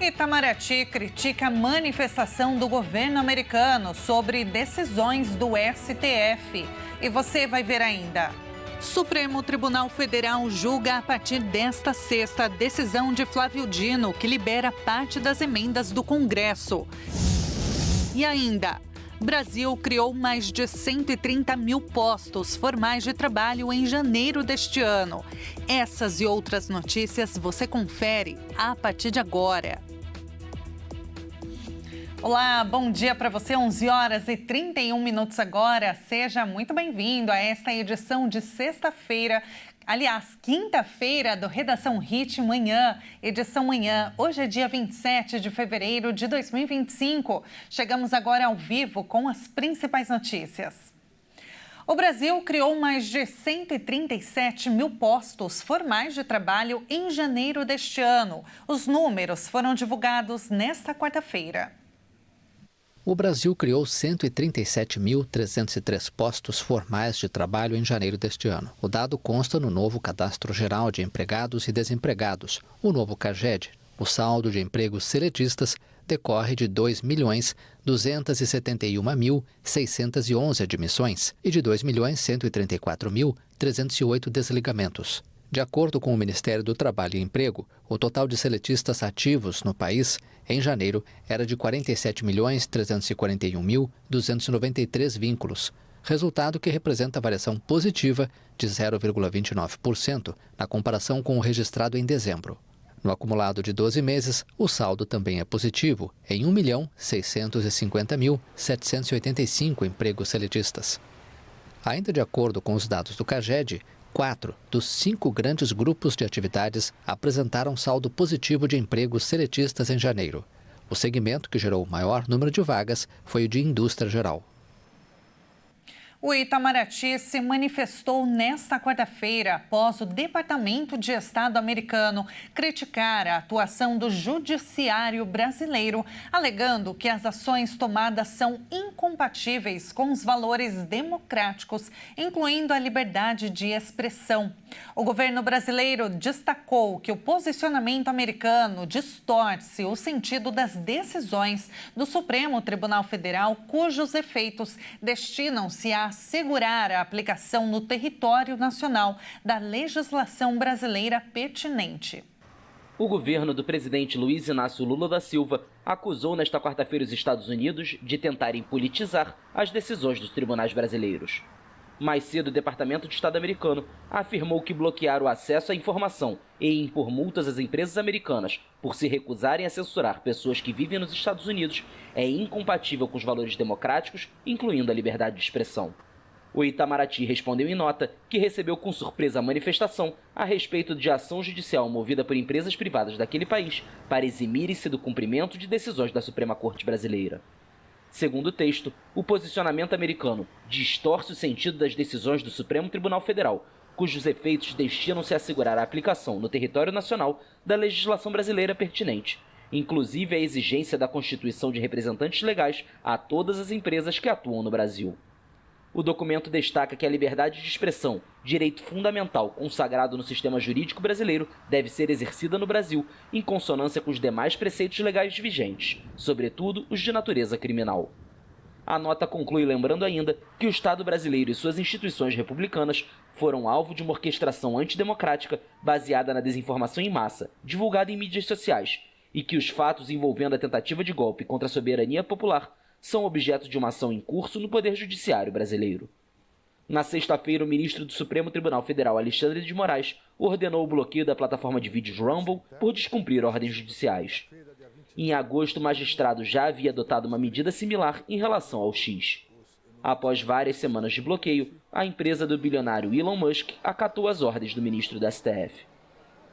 Itamaraty critica a manifestação do governo americano sobre decisões do STF. E você vai ver ainda. Supremo Tribunal Federal julga a partir desta sexta a decisão de Flávio Dino, que libera parte das emendas do Congresso. E ainda, Brasil criou mais de 130 mil postos formais de trabalho em janeiro deste ano. Essas e outras notícias você confere a partir de agora. Olá, bom dia para você, 11 horas e 31 minutos agora. Seja muito bem-vindo a esta edição de sexta-feira, aliás, quinta-feira do Redação Hit Manhã, edição manhã. Hoje é dia 27 de fevereiro de 2025. Chegamos agora ao vivo com as principais notícias. O Brasil criou mais de 137 mil postos formais de trabalho em janeiro deste ano. Os números foram divulgados nesta quarta-feira. O Brasil criou 137.303 postos formais de trabalho em janeiro deste ano. O dado consta no novo Cadastro Geral de Empregados e Desempregados, o novo CAGED. O saldo de empregos seletistas decorre de 2.271.611 admissões e de 2.134.308 desligamentos. De acordo com o Ministério do Trabalho e Emprego, o total de seletistas ativos no país, em janeiro, era de 47.341.293 vínculos, resultado que representa variação positiva de 0,29% na comparação com o registrado em dezembro. No acumulado de 12 meses, o saldo também é positivo, em 1.650.785 empregos seletistas. Ainda de acordo com os dados do CAGED, 4 dos 5 grandes grupos de atividades apresentaram saldo positivo de empregos seletistas em janeiro. O segmento que gerou o maior número de vagas foi o de indústria geral. O Itamaraty se manifestou nesta quarta-feira após o Departamento de Estado americano criticar a atuação do judiciário brasileiro, alegando que as ações tomadas são incompatíveis com os valores democráticos, incluindo a liberdade de expressão. O governo brasileiro destacou que o posicionamento americano distorce o sentido das decisões do Supremo Tribunal Federal, cujos efeitos destinam-se a assegurar a aplicação no território nacional da legislação brasileira pertinente. O governo do presidente Luiz Inácio Lula da Silva acusou nesta quarta-feira os Estados Unidos de tentarem politizar as decisões dos tribunais brasileiros. Mais cedo, o Departamento de Estado americano afirmou que bloquear o acesso à informação e impor multas às empresas americanas por se recusarem a censurar pessoas que vivem nos Estados Unidos é incompatível com os valores democráticos, incluindo a liberdade de expressão. O Itamaraty respondeu em nota que recebeu com surpresa a manifestação a respeito de ação judicial movida por empresas privadas daquele país para eximirem-se do cumprimento de decisões da Suprema Corte Brasileira. Segundo o texto, o posicionamento americano distorce o sentido das decisões do Supremo Tribunal Federal, cujos efeitos destinam-se a assegurar a aplicação no território nacional da legislação brasileira pertinente, inclusive a exigência da constituição de representantes legais a todas as empresas que atuam no Brasil. O documento destaca que a liberdade de expressão, direito fundamental consagrado no sistema jurídico brasileiro, deve ser exercida no Brasil em consonância com os demais preceitos legais vigentes, sobretudo os de natureza criminal. A nota conclui lembrando ainda que o Estado brasileiro e suas instituições republicanas foram alvo de uma orquestração antidemocrática baseada na desinformação em massa, divulgada em mídias sociais, e que os fatos envolvendo a tentativa de golpe contra a soberania popular são objeto de uma ação em curso no Poder Judiciário brasileiro. Na sexta-feira, o ministro do Supremo Tribunal Federal, Alexandre de Moraes, ordenou o bloqueio da plataforma de vídeos Rumble por descumprir ordens judiciais. Em agosto, o magistrado já havia adotado uma medida similar em relação ao X. Após várias semanas de bloqueio, a empresa do bilionário Elon Musk acatou as ordens do ministro da STF.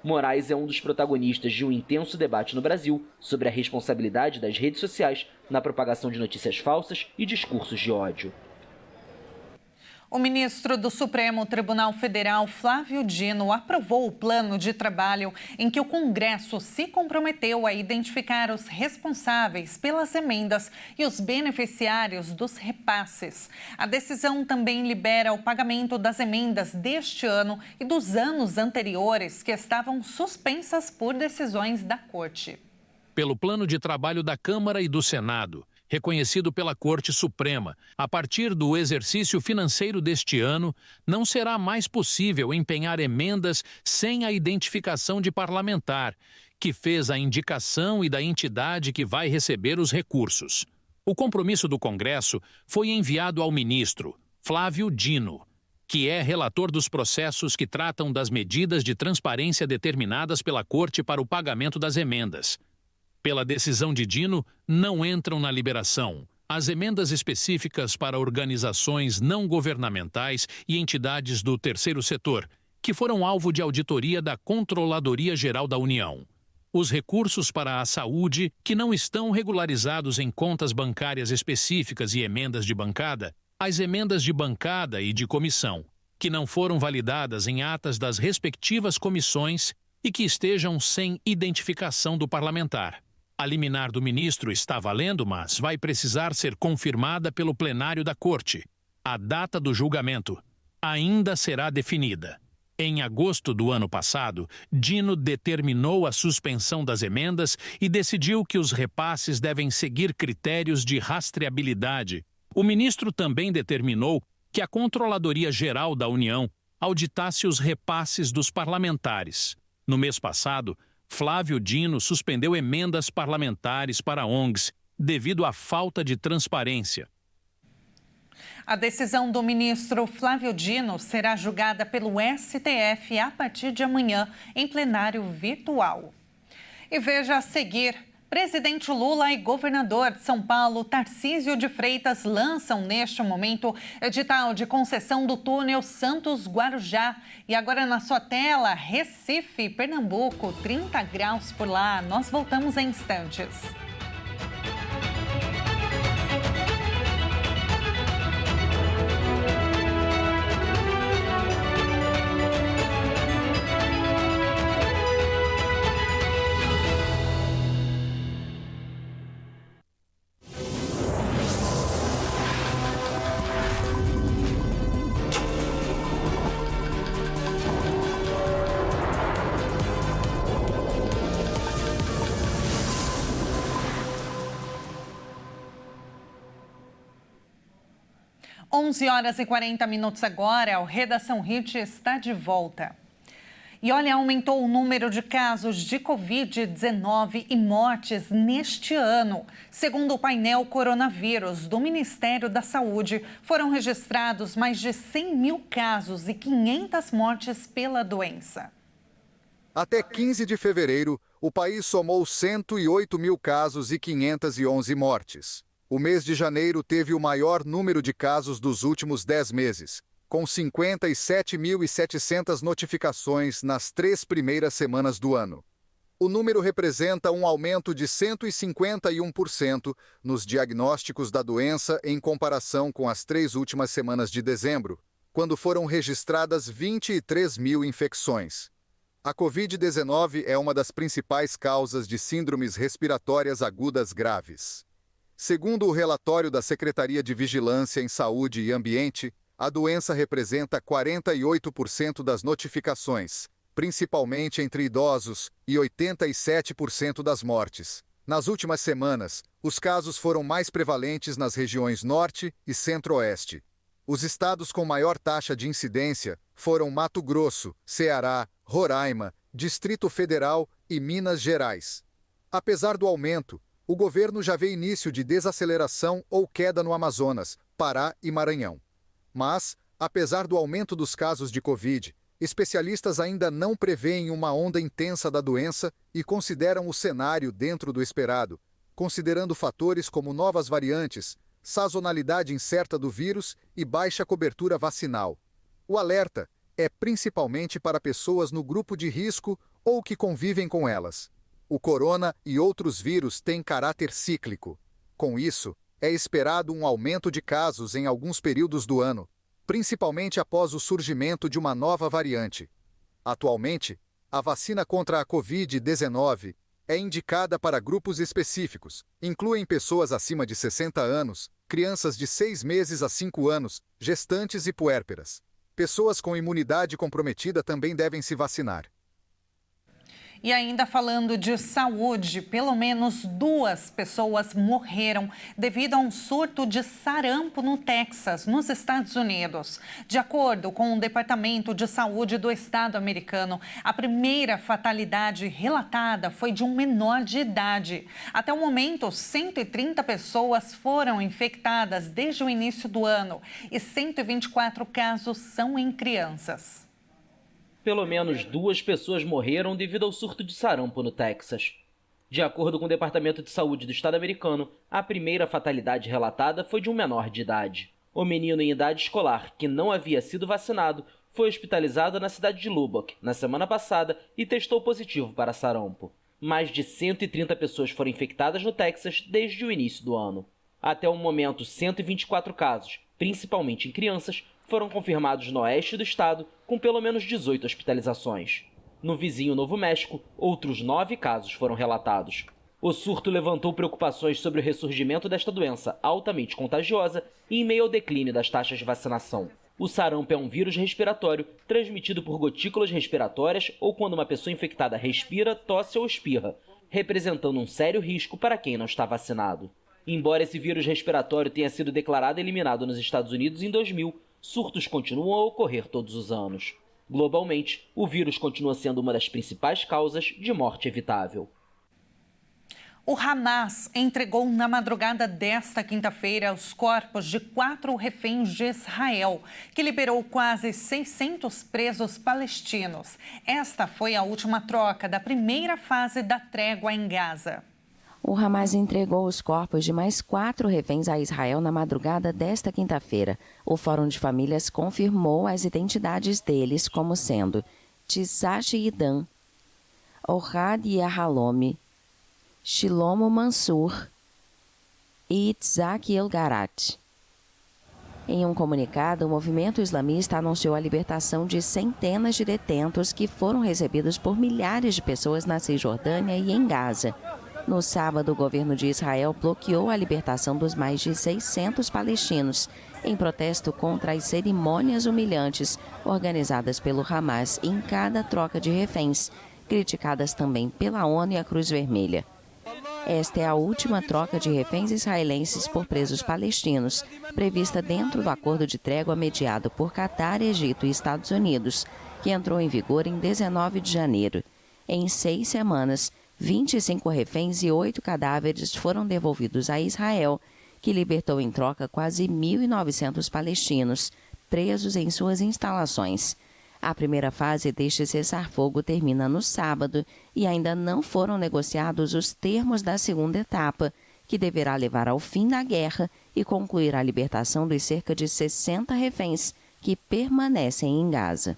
Moraes é um dos protagonistas de um intenso debate no Brasil sobre a responsabilidade das redes sociais na propagação de notícias falsas e discursos de ódio. O ministro do Supremo Tribunal Federal, Flávio Dino, aprovou o plano de trabalho em que o Congresso se comprometeu a identificar os responsáveis pelas emendas e os beneficiários dos repasses. A decisão também libera o pagamento das emendas deste ano e dos anos anteriores que estavam suspensas por decisões da Corte. pelo plano de trabalho da Câmara e do Senado, reconhecido pela Corte Suprema. A partir do exercício financeiro deste ano, não será mais possível empenhar emendas sem a identificação de parlamentar, que fez a indicação e da entidade que vai receber os recursos. O compromisso do Congresso foi enviado ao ministro Flávio Dino, que é relator dos processos que tratam das medidas de transparência determinadas pela Corte para o pagamento das emendas. Pela decisão de Dino, não entram na liberação as emendas específicas para organizações não governamentais e entidades do terceiro setor, que foram alvo de auditoria da Controladoria Geral da União. Os recursos para a saúde, que não estão regularizados em contas bancárias específicas e emendas de bancada, as emendas de bancada e de comissão, que não foram validadas em atas das respectivas comissões e que estejam sem identificação do parlamentar. A liminar do ministro está valendo, mas vai precisar ser confirmada pelo plenário da Corte. A data do julgamento ainda será definida. Em agosto do ano passado, Dino determinou a suspensão das emendas e decidiu que os repasses devem seguir critérios de rastreabilidade. O ministro também determinou que a Controladoria Geral da União auditasse os repasses dos parlamentares. No mês passado, Flávio Dino suspendeu emendas parlamentares para ONGs devido à falta de transparência. A decisão do ministro Flávio Dino será julgada pelo STF a partir de amanhã, em plenário virtual. E veja a seguir: presidente Lula e governador de São Paulo, Tarcísio de Freitas, lançam neste momento edital de concessão do túnel Santos-Guarujá. E agora na sua tela, Recife, Pernambuco, 30 graus por lá. Nós voltamos em instantes. Onze horas e 40 minutos agora, o Redação Hit está de volta. E olha, aumentou o número de casos de Covid-19 e mortes neste ano. Segundo o painel Coronavírus do Ministério da Saúde, foram registrados mais de 100 mil casos e 500 mortes pela doença. Até 15 de fevereiro, o país somou 108 mil casos e 511 mortes. O mês de janeiro teve o maior número de casos dos últimos 10 meses, com 57.700 notificações nas 3 primeiras semanas do ano. O número representa um aumento de 151% nos diagnósticos da doença em comparação com as 3 últimas semanas de dezembro, quando foram registradas 23 mil infecções. A Covid-19 é uma das principais causas de síndromes respiratórias agudas graves. Segundo o relatório da Secretaria de Vigilância em Saúde e Ambiente, a doença representa 48% das notificações, principalmente entre idosos, e 87% das mortes. Nas últimas semanas, os casos foram mais prevalentes nas regiões Norte e Centro-Oeste. Os estados com maior taxa de incidência foram Mato Grosso, Ceará, Roraima, Distrito Federal e Minas Gerais. Apesar do aumento, o governo já vê início de desaceleração ou queda no Amazonas, Pará e Maranhão. Mas, apesar do aumento dos casos de Covid, especialistas ainda não preveem uma onda intensa da doença e consideram o cenário dentro do esperado, considerando fatores como novas variantes, sazonalidade incerta do vírus e baixa cobertura vacinal. O alerta é principalmente para pessoas no grupo de risco ou que convivem com elas. O corona e outros vírus têm caráter cíclico. Com isso, é esperado um aumento de casos em alguns períodos do ano, principalmente após o surgimento de uma nova variante. Atualmente, a vacina contra a Covid-19 é indicada para grupos específicos, incluem pessoas acima de 60 anos, crianças de 6 meses a 5 anos, gestantes e puérperas. Pessoas com imunidade comprometida também devem se vacinar. E ainda falando de saúde, pelo menos 2 pessoas morreram devido a um surto de sarampo no Texas, nos Estados Unidos. De acordo com o Departamento de Saúde do Estado americano, a primeira fatalidade relatada foi de um menor de idade. Até o momento, 130 pessoas foram infectadas desde o início do ano e 124 casos são em crianças. Pelo menos 2 pessoas morreram devido ao surto de sarampo no Texas. De acordo com o Departamento de Saúde do Estado americano, a primeira fatalidade relatada foi de um menor de idade. O menino em idade escolar, que não havia sido vacinado, foi hospitalizado na cidade de Lubbock na semana passada e testou positivo para sarampo. Mais de 130 pessoas foram infectadas no Texas desde o início do ano. Até o momento, 124 casos, principalmente em crianças, foram confirmados no oeste do estado, com pelo menos 18 hospitalizações. No vizinho Novo México, outros 9 casos foram relatados. O surto levantou preocupações sobre o ressurgimento desta doença altamente contagiosa e em meio ao declínio das taxas de vacinação. O sarampo é um vírus respiratório transmitido por gotículas respiratórias ou quando uma pessoa infectada respira, tosse ou espirra, representando um sério risco para quem não está vacinado. Embora esse vírus respiratório tenha sido declarado eliminado nos Estados Unidos em 2000, surtos continuam a ocorrer todos os anos. Globalmente, o vírus continua sendo uma das principais causas de morte evitável. O Hamas entregou na madrugada desta quinta-feira os corpos de 4 reféns de Israel, que liberou quase 600 presos palestinos. Esta foi a última troca da primeira fase da trégua em Gaza. O Hamas entregou os corpos de mais 4 reféns a Israel na madrugada desta quinta-feira. O Fórum de Famílias confirmou as identidades deles como sendo Tisash Idan, Ohad Yahalom, Shilomo Mansur e Itzhak Elgarat. Em um comunicado, o movimento islamista anunciou a libertação de centenas de detentos que foram recebidos por milhares de pessoas na Cisjordânia e em Gaza. No sábado, o governo de Israel bloqueou a libertação dos mais de 600 palestinos, em protesto contra as cerimônias humilhantes organizadas pelo Hamas em cada troca de reféns, criticadas também pela ONU e a Cruz Vermelha. Esta é a última troca de reféns israelenses por presos palestinos, prevista dentro do acordo de trégua mediado por Catar, Egito e Estados Unidos, que entrou em vigor em 19 de janeiro. Em 6 semanas, 25 reféns e 8 cadáveres foram devolvidos a Israel, que libertou em troca quase 1.900 palestinos, presos em suas instalações. A primeira fase deste cessar-fogo termina no sábado e ainda não foram negociados os termos da segunda etapa, que deverá levar ao fim da guerra e concluir a libertação dos cerca de 60 reféns que permanecem em Gaza.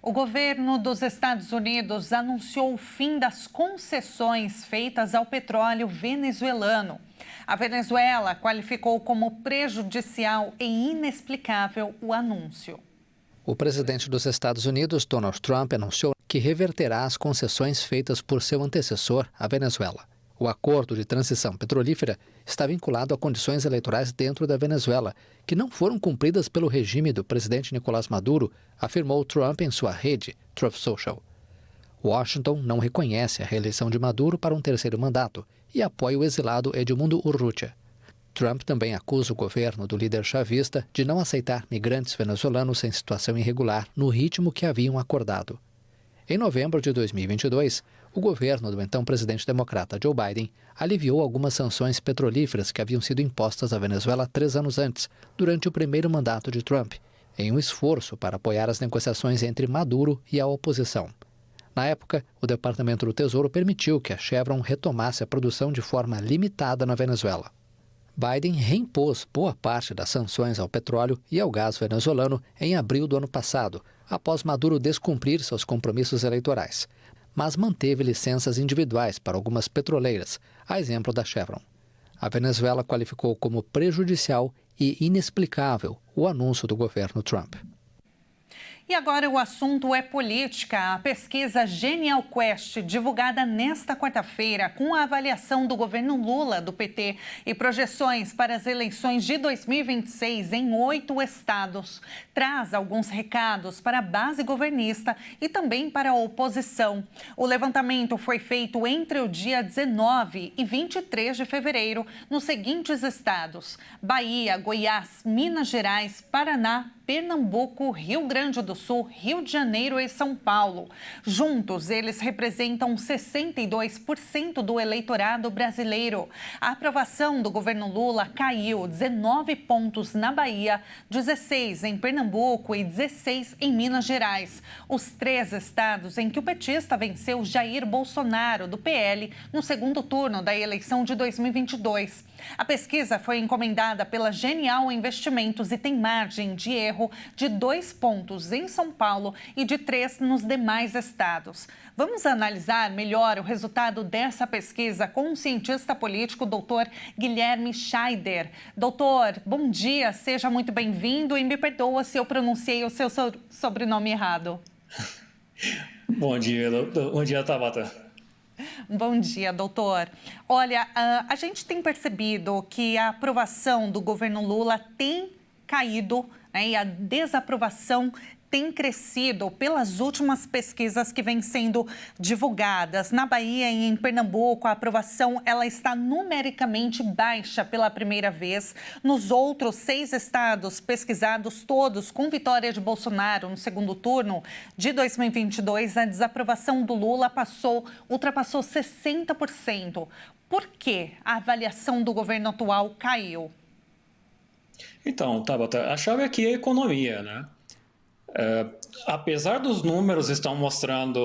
O governo dos Estados Unidos anunciou o fim das concessões feitas ao petróleo venezuelano. A Venezuela qualificou como prejudicial e inexplicável o anúncio. O presidente dos Estados Unidos, Donald Trump, anunciou que reverterá as concessões feitas por seu antecessor, a Venezuela. O acordo de transição petrolífera está vinculado a condições eleitorais dentro da Venezuela, que não foram cumpridas pelo regime do presidente Nicolás Maduro, afirmou Trump em sua rede, Truth Social. Washington não reconhece a reeleição de Maduro para um terceiro mandato e apoia o exilado Edmundo Urrutia. Trump também acusa o governo do líder chavista de não aceitar migrantes venezuelanos em situação irregular no ritmo que haviam acordado. Em novembro de 2022, o governo do então presidente democrata Joe Biden aliviou algumas sanções petrolíferas que haviam sido impostas à Venezuela 3 anos antes, durante o primeiro mandato de Trump, em um esforço para apoiar as negociações entre Maduro e a oposição. Na época, o Departamento do Tesouro permitiu que a Chevron retomasse a produção de forma limitada na Venezuela. Biden reimpôs boa parte das sanções ao petróleo e ao gás venezuelano em abril do ano passado, após Maduro descumprir seus compromissos eleitorais, mas manteve licenças individuais para algumas petroleiras, a exemplo da Chevron. A Venezuela qualificou como prejudicial e inexplicável o anúncio do governo Trump. E E agora o assunto é política. A pesquisa Genial Quest, divulgada nesta quarta-feira com a avaliação do governo Lula, do PT, e projeções para as eleições de 2026 em 8 estados, traz alguns recados para a base governista e também para a oposição. O levantamento foi feito entre o dia 19 e 23 de fevereiro nos seguintes estados: Bahia, Goiás, Minas Gerais, Paraná, Pernambuco, Rio Grande do Sul, Rio de Janeiro e São Paulo. Juntos, eles representam 62% do eleitorado brasileiro. A aprovação do governo Lula caiu 19 pontos na Bahia, 16 em Pernambuco e 16 em Minas Gerais. Os 3 estados em que o petista venceu Jair Bolsonaro, do PL, no segundo turno da eleição de 2022. A pesquisa foi encomendada pela Genial Investimentos e tem margem de erro de 2 pontos em São Paulo e de 3 nos demais estados. Vamos analisar melhor o resultado dessa pesquisa com o cientista político, doutor Guilherme Scheider. Doutor, bom dia, seja muito bem-vindo e me perdoa se eu pronunciei o seu sobrenome errado. Bom dia, Tabata. Bom dia, doutor. Olha, a gente tem percebido que a aprovação do governo Lula tem caído, né, e a desaprovação tem crescido pelas últimas pesquisas que vêm sendo divulgadas. Na Bahia e em Pernambuco, a aprovação ela está numericamente baixa pela primeira vez. Nos outros 6 estados pesquisados, todos com vitória de Bolsonaro no segundo turno de 2022, a desaprovação do Lula ultrapassou 60%. Por que a avaliação do governo atual caiu? Então, Tabata, a chave aqui é a economia, né? Apesar dos números estão mostrando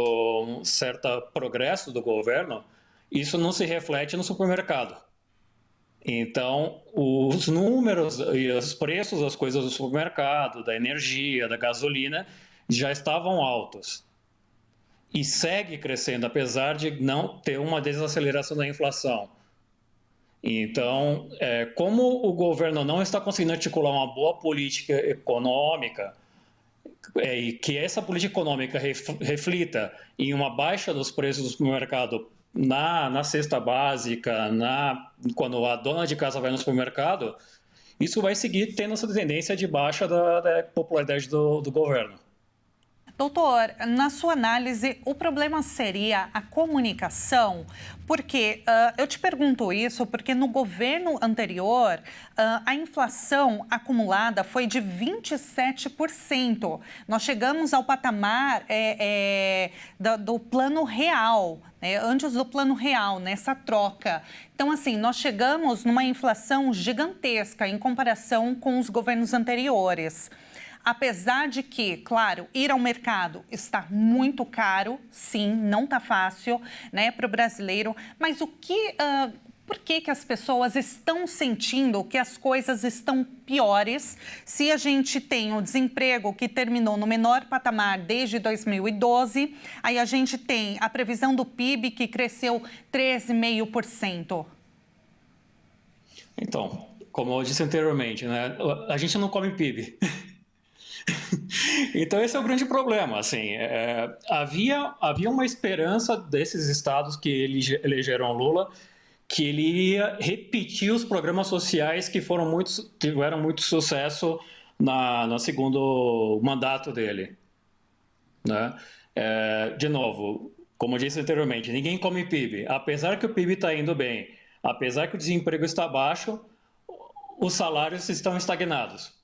um certo progresso do governo, isso não se reflete no supermercado. Então, os números e os preços das coisas do supermercado, da energia, da gasolina, já estavam altos. E segue crescendo, apesar de não ter uma desaceleração da inflação. Então, como o governo não está conseguindo articular uma boa política econômica, e que essa política econômica reflita em uma baixa dos preços do supermercado na cesta básica, quando a dona de casa vai no supermercado, isso vai seguir tendo essa tendência de baixa da popularidade do governo. Doutor, na sua análise, o problema seria a comunicação? Porque eu te pergunto isso porque no governo anterior, a inflação acumulada foi de 27%. Nós chegamos ao patamar do plano real, né? Antes do plano real, nessa troca. Então, assim, nós chegamos numa inflação gigantesca em comparação com os governos anteriores. Apesar de que, claro, ir ao mercado está muito caro, sim, não está fácil, né, para o brasileiro. Mas por que as pessoas estão sentindo que as coisas estão piores se a gente tem o desemprego que terminou no menor patamar desde 2012, aí a gente tem a previsão do PIB que cresceu 13,5%? Então, como eu disse anteriormente, né, a gente não come PIB. Então esse é o grande problema. Assim, havia uma esperança desses estados que elegeram Lula que ele iria repetir os programas sociais que tiveram muito sucesso no segundo mandato dele, né? De novo, como eu disse anteriormente, ninguém come PIB. Apesar que o PIB está indo bem, apesar que o desemprego está baixo, os salários estão estagnados.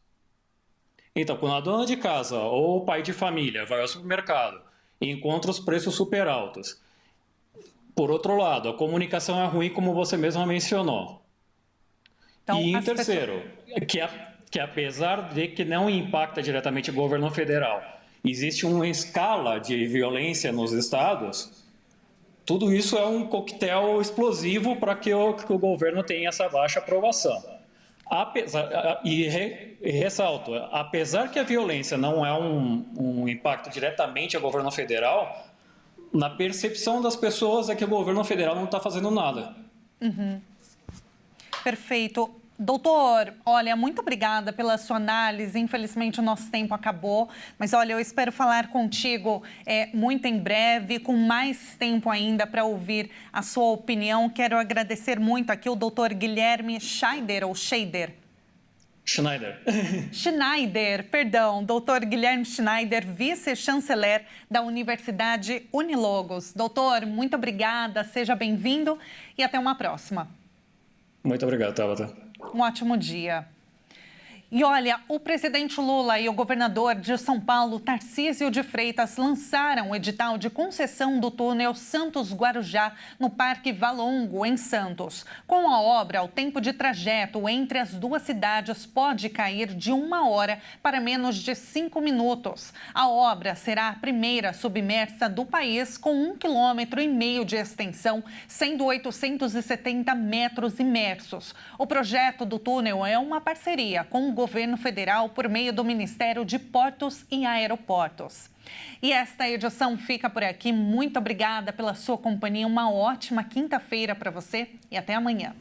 Então, quando a dona de casa ou o pai de família vai ao supermercado e encontra os preços super altos, por outro lado, a comunicação é ruim, como você mesma mencionou. Então, e em terceiro, que apesar de que não impacta diretamente o governo federal, existe uma escala de violência nos estados, tudo isso é um coquetel explosivo para que o governo tenha essa baixa aprovação. Ressalto, apesar que a violência não é um impacto diretamente ao governo federal, na percepção das pessoas é que o governo federal não está fazendo nada. Uhum. Perfeito. Doutor, olha, muito obrigada pela sua análise. Infelizmente, o nosso tempo acabou. Mas, olha, eu espero falar contigo muito em breve, com mais tempo ainda para ouvir a sua opinião. Quero agradecer muito aqui o doutor Guilherme Scheider, ou Scheider. Schneider, perdão, doutor Guilherme Schneider, vice-chanceler da Universidade Unilogos. Doutor, muito obrigada, seja bem-vindo e até uma próxima. Muito obrigado, Tabata. Um ótimo dia. E olha, o presidente Lula e o governador de São Paulo, Tarcísio de Freitas, lançaram o edital de concessão do túnel Santos-Guarujá no Parque Valongo, em Santos. Com a obra, o tempo de trajeto entre as duas cidades pode cair de 1 hora para menos de 5 minutos. A obra será a primeira submersa do país, com 1,5 km de extensão, sendo 870 metros imersos. O projeto do túnel é uma parceria com o governo federal por meio do Ministério de Portos e Aeroportos. E esta edição fica por aqui. Muito obrigada pela sua companhia. Uma ótima quinta-feira para você e até amanhã.